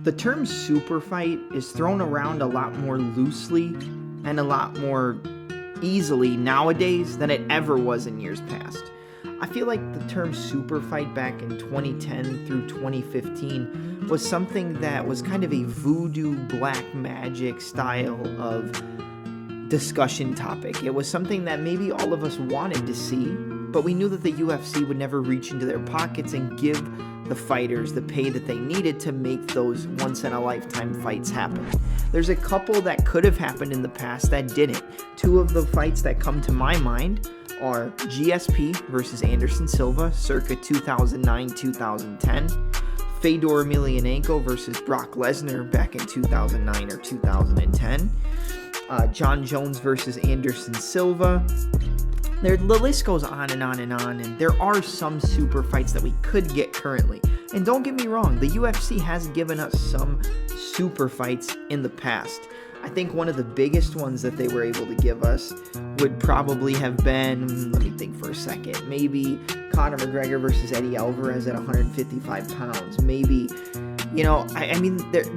The term super fight is thrown around a lot more loosely and a lot more easily nowadays than it ever was in years past. I feel like the term super fight back in 2010 through 2015 was something that was kind of a voodoo black magic style of discussion topic. It was something that maybe all of us wanted to see, but we knew that the UFC would never reach into their pockets and give the fighters the pay that they needed to make those once-in-a-lifetime fights happen. There's a couple that could have happened in the past that didn't. Two of the fights that come to my mind are GSP versus Anderson Silva circa 2009-2010, Fedor Emelianenko versus Brock Lesnar back in 2009 or 2010, John Jones versus Anderson Silva. The list goes on and on and on, and there are some super fights that we could get currently. And don't get me wrong, the UFC has given us some super fights in the past. I think one of the biggest ones that they were able to give us would probably have been, let me think for a second, maybe Conor McGregor versus Eddie Alvarez at 155 pounds. Maybe,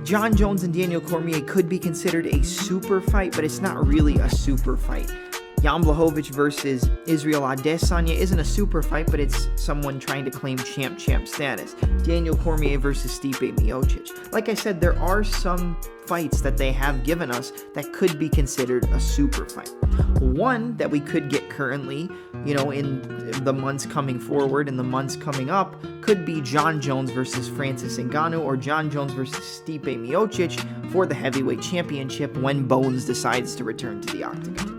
John Jones and Daniel Cormier could be considered a super fight, but it's not really a super fight. Jan Blachowicz versus Israel Adesanya isn't a super fight, but it's someone trying to claim champ status. Daniel Cormier versus Stipe Miocic. Like I said, there are some fights that they have given us that could be considered a super fight. One that we could get currently, in the months coming forward and the months coming up, could be John Jones versus Francis Ngannou or John Jones versus Stipe Miocic for the heavyweight championship when Bones decides to return to the octagon.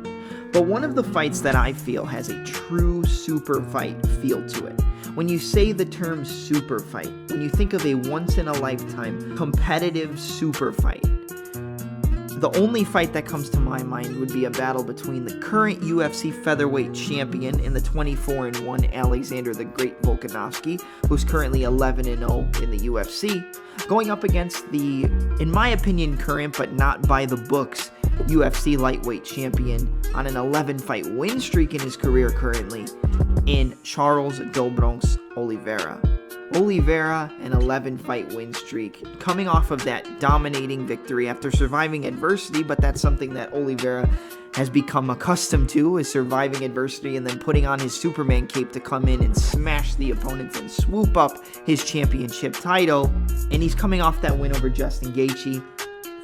But one of the fights that I feel has a true super fight feel to it. When you say the term super fight, when you think of a once-in-a-lifetime competitive super fight, the only fight that comes to my mind would be a battle between the current UFC featherweight champion in the 24-1 Alexander the Great Volkanovski, who's currently 11-0 in the UFC, going up against the, in my opinion, current but not by the books, UFC lightweight champion on an 11-fight win streak in his career currently in Charles Dobrong's Oliveira. Oliveira, an 11-fight win streak, coming off of that dominating victory after surviving adversity, but that's something that Oliveira has become accustomed to, is surviving adversity and then putting on his Superman cape to come in and smash the opponents and swoop up his championship title. And he's coming off that win over Justin Gaethje.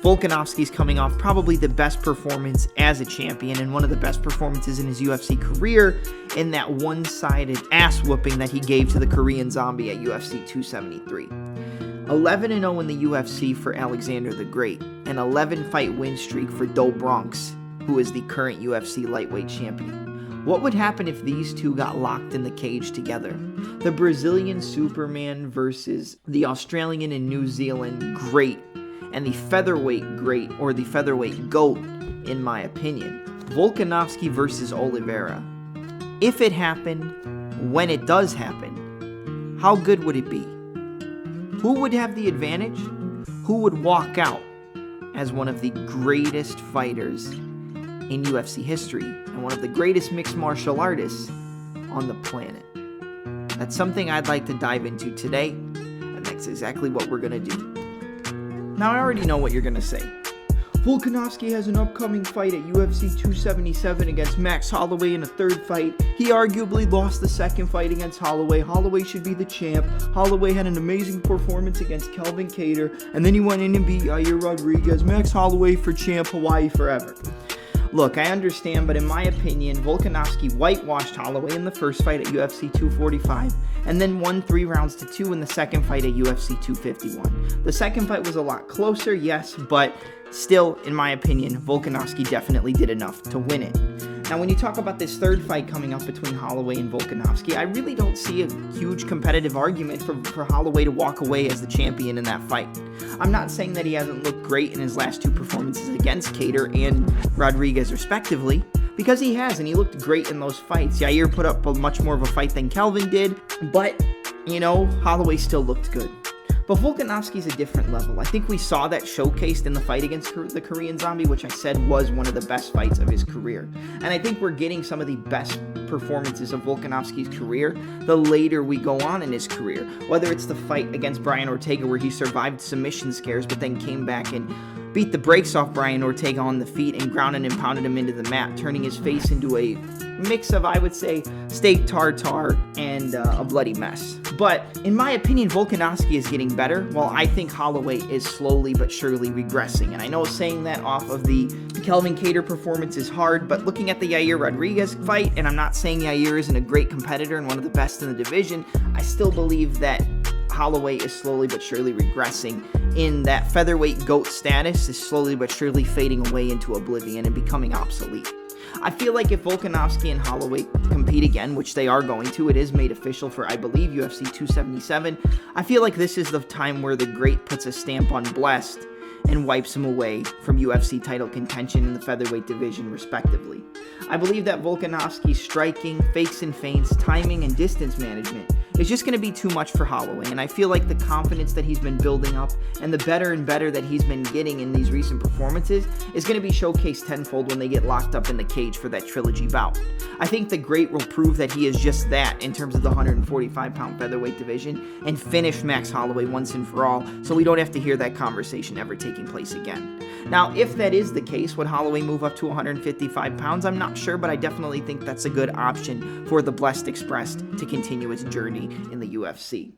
Volkanovski's coming off probably the best performance as a champion and one of the best performances in his UFC career in that one-sided ass-whooping that he gave to the Korean Zombie at UFC 273. 11-0 in the UFC for Alexander the Great, an 11-fight win streak for Dobrong's, who is the current UFC lightweight champion. What would happen if these two got locked in the cage together? The Brazilian Superman versus the Australian and New Zealand Great, and the featherweight great, or the featherweight GOAT, in my opinion. Volkanovski versus Oliveira. If it happened, when it does happen, how good would it be? Who would have the advantage? Who would walk out as one of the greatest fighters in UFC history and one of the greatest mixed martial artists on the planet? That's something I'd like to dive into today, and that's exactly what we're going to do. Now, I already know what you're going to say. Volkanovski has an upcoming fight at UFC 277 against Max Holloway in a third fight. He arguably lost the second fight against Holloway. Holloway should be the champ. Holloway had an amazing performance against Kelvin Kattar, and then he went in and beat Yair Rodriguez. Max Holloway for champ, Hawaii forever. Look, I understand, but in my opinion, Volkanovski whitewashed Holloway in the first fight at UFC 245 and then won 3 rounds to 2 in the second fight at UFC 251. The second fight was a lot closer, yes, but still, in my opinion, Volkanovski definitely did enough to win it. Now, when you talk about this third fight coming up between Holloway and Volkanovski, I really don't see a huge competitive argument for Holloway to walk away as the champion in that fight. I'm not saying that he hasn't looked great in his last 2 performances against Kattar and Rodriguez, respectively, because he has, and he looked great in those fights. Yair put up much more of a fight than Kelvin did, but, Holloway still looked good. But Volkanovski's a different level. I think we saw that showcased in the fight against the Korean Zombie, which I said was one of the best fights of his career. And I think we're getting some of the best performances of Volkanovski's career the later we go on in his career. Whether it's the fight against Brian Ortega where he survived submission scares but then came back and beat the brakes off Brian Ortega on the feet and grounded and pounded him into the mat, turning his face into a mix of, I would say, steak tartare and a bloody mess. But in my opinion, Volkanovski is getting better, while I think Holloway is slowly but surely regressing. And I know saying that off of the Kelvin Kattar performance is hard, but looking at the Yair Rodriguez fight, and I'm not saying Yair isn't a great competitor and one of the best in the division, I still believe that Holloway is slowly but surely regressing in that featherweight GOAT status is slowly but surely fading away into oblivion and becoming obsolete. I feel like if Volkanovski and Holloway compete again, which they are going to, it is made official for, I believe, UFC 277, I feel like this is the time where the great puts a stamp on blessed and wipes him away from UFC title contention in the featherweight division, respectively. I believe that Volkanovski's striking, fakes and feints, timing, and distance management is just going to be too much for Holloway, and I feel like the confidence that he's been building up and the better and better that he's been getting in these recent performances is going to be showcased tenfold when they get locked up in the cage for that trilogy bout. I think the great will prove that he is just that in terms of the 145-pound featherweight division and finish Max Holloway once and for all, so we don't have to hear that conversation ever taking place again. Now, if that is the case, would Holloway move up to 155 pounds? I'm not sure, but I definitely think that's a good option for the Blessed Express to continue its journey in the UFC.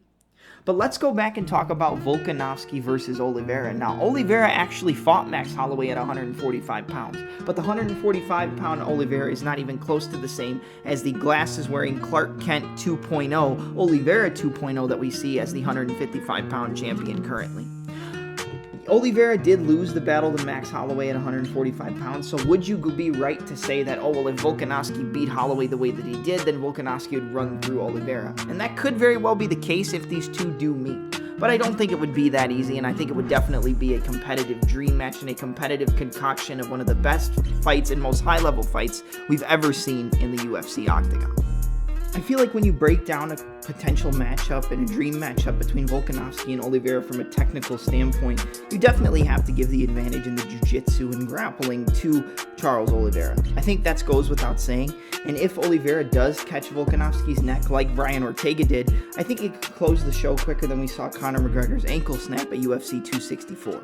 But let's go back and talk about Volkanovski versus Oliveira. Now, Oliveira actually fought Max Holloway at 145 pounds, but the 145-pound Oliveira is not even close to the same as the glasses-wearing Clark Kent 2.0, Oliveira 2.0 that we see as the 155-pound champion currently. Oliveira did lose the battle to Max Holloway at 145 pounds, so would you be right to say that, oh, well, if Volkanovski beat Holloway the way that he did, then Volkanovski would run through Oliveira? And that could very well be the case if these two do meet. But I don't think it would be that easy, and I think it would definitely be a competitive dream match and a competitive concoction of one of the best fights and most high-level fights we've ever seen in the UFC octagon. I feel like when you break down a potential matchup and a dream matchup between Volkanovski and Oliveira from a technical standpoint, you definitely have to give the advantage in the jiu-jitsu and grappling to Charles Oliveira. I think that goes without saying, and if Oliveira does catch Volkanovski's neck like Brian Ortega did, I think it could close the show quicker than we saw Conor McGregor's ankle snap at UFC 264.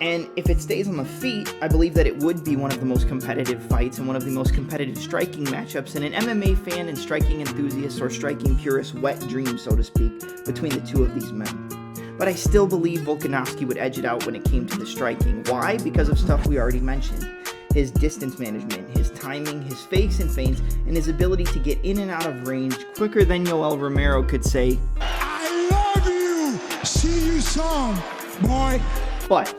And if it stays on the feet, I believe that it would be one of the most competitive fights and one of the most competitive striking matchups in an MMA fan and striking enthusiast or striking purist wet dream, so to speak, between the two of these men. But I still believe Volkanovski would edge it out when it came to the striking. Why? Because of stuff we already mentioned. His distance management, his timing, his fakes and feints, and his ability to get in and out of range quicker than Yoel Romero could say, I love you! See you soon, boy! But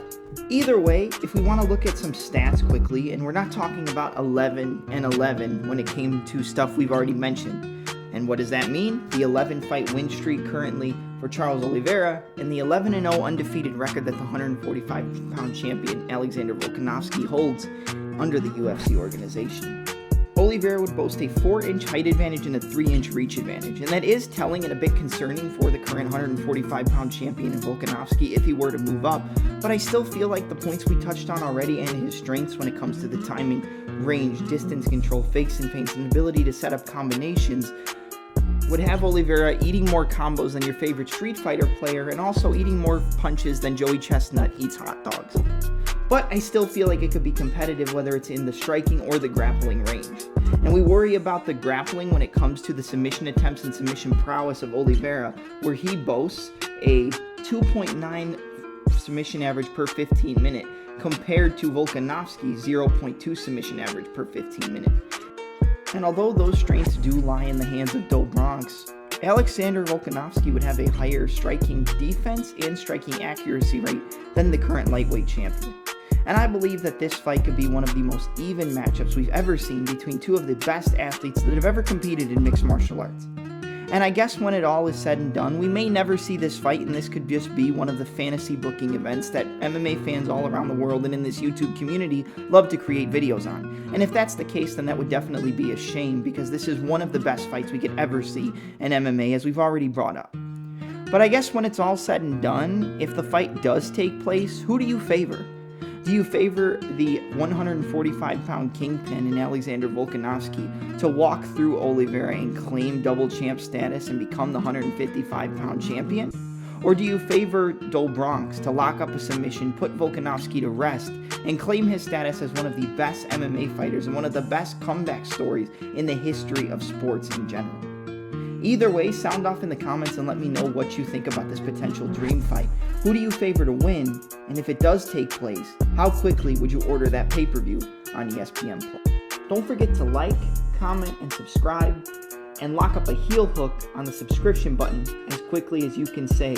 either way, if we want to look at some stats quickly, and we're not talking about 11-11 when it came to stuff we've already mentioned. And what does that mean? The 11-fight win streak currently for Charles Oliveira, and the 11-0 undefeated record that the 145-pound champion Alexander Volkanovski holds under the UFC organization. Oliveira would boast a 4-inch height advantage and a 3-inch reach advantage, and that is telling and a bit concerning for the current 145-pound champion in Volkanovski if he were to move up, but I still feel like the points we touched on already and his strengths when it comes to the timing, range, distance control, fakes and feints, and ability to set up combinations would have Oliveira eating more combos than your favorite Street Fighter player and also eating more punches than Joey Chestnut eats hot dogs. But I still feel like it could be competitive whether it's in the striking or the grappling range. And we worry about the grappling when it comes to the submission attempts and submission prowess of Oliveira, where he boasts a 2.9 submission average per 15 minute compared to Volkanovski's 0.2 submission average per 15 minute. And although those strengths do lie in the hands of Doe Bronx, Alexander Volkanovski would have a higher striking defense and striking accuracy rate than the current lightweight champion. And I believe that this fight could be one of the most even matchups we've ever seen between two of the best athletes that have ever competed in mixed martial arts. And I guess when it all is said and done, we may never see this fight, and this could just be one of the fantasy booking events that MMA fans all around the world and in this YouTube community love to create videos on. And if that's the case, then that would definitely be a shame, because this is one of the best fights we could ever see in MMA, as we've already brought up. But I guess when it's all said and done, if the fight does take place, who do you favor? Do you favor the 145-pound kingpin in Alexander Volkanovski to walk through Oliveira and claim double champ status and become the 155-pound champion? Or do you favor Bronx to lock up a submission, put Volkanovski to rest, and claim his status as one of the best MMA fighters and one of the best comeback stories in the history of sports in general? Either way, sound off in the comments and let me know what you think about this potential dream fight. Who do you favor to win? And if it does take place, how quickly would you order that pay-per-view on ESPN+? Don't forget to like, comment, and subscribe, and lock up a heel hook on the subscription button as quickly as you can say,